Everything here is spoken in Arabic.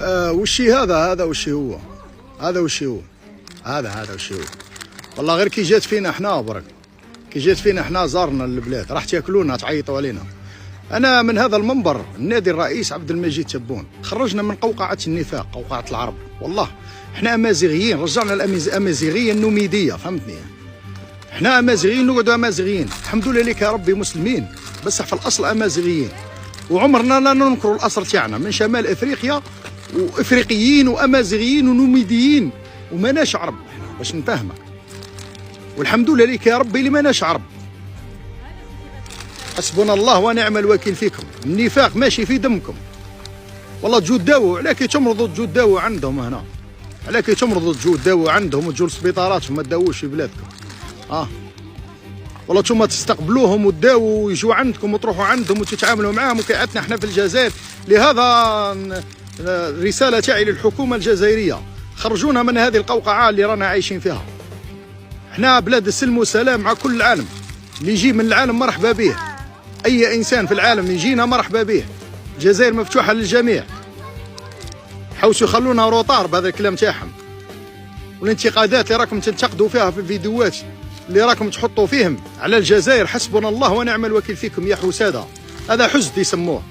وشي هذا وشي هو هذا وشي هو هذا وشي هو. والله غير كي جات فينا حنا برك، كي جات فينا حنا زارنا البلاد راح تاكلونا تعيطوا علينا. انا من هذا المنبر نادي الرئيس عبد المجيد تبون، خرجنا من قوقعه النفاق، قوقعه العرب. والله احنا امازيغيين، رجعنا الامازيغيه النوميديه، فهمتني؟ احنا امازيغيين نقعدوا امازيغيين، الحمد لله لك يا ربي مسلمين، بس في الاصل امازيغيين، وعمرنا لا ننكروا الاصل تاعنا من شمال افريقيا، وافريقيين وامازيغيين ونوميديين، وماناش عرب احنا باش نفهمك. والحمد لله لك يا ربي اللي ماناش عرب. حسبنا الله ونعم الوكيل فيكم، النفاق ماشي في دمكم. والله تجوا تداووا، على كي تمرضوا تجوا تداووا عندهم هنا، على كي تمرضوا تجوا تداووا عندهم وتجوا للسبيطارات وما تداووش في بلادكم. والله نتوما تستقبلوهم وتداووا ويجوا عندكم وتروحوا عندهم وتتعاملوا معاهم وكيعطنا احنا في الجزائر. لهذا الرساله تاعي للحكومه الجزائريه، خرجونا من هذه القوقعه اللي رانا عايشين فيها. احنا بلاد السلم والسلام مع كل العالم، اللي يجي من العالم مرحبا به، اي انسان في العالم يجينا مرحبا به. الجزائر مفتوحه للجميع. حوسوا يخلونا روطار بهذا الكلام تاعهم، والانتقادات اللي راكم تنتقدوا فيها في الفيديوهات اللي راكم تحطوا فيهم على الجزائر. حسبنا الله ونعم الوكيل فيكم يا حسادة، هذا حزد يسموه.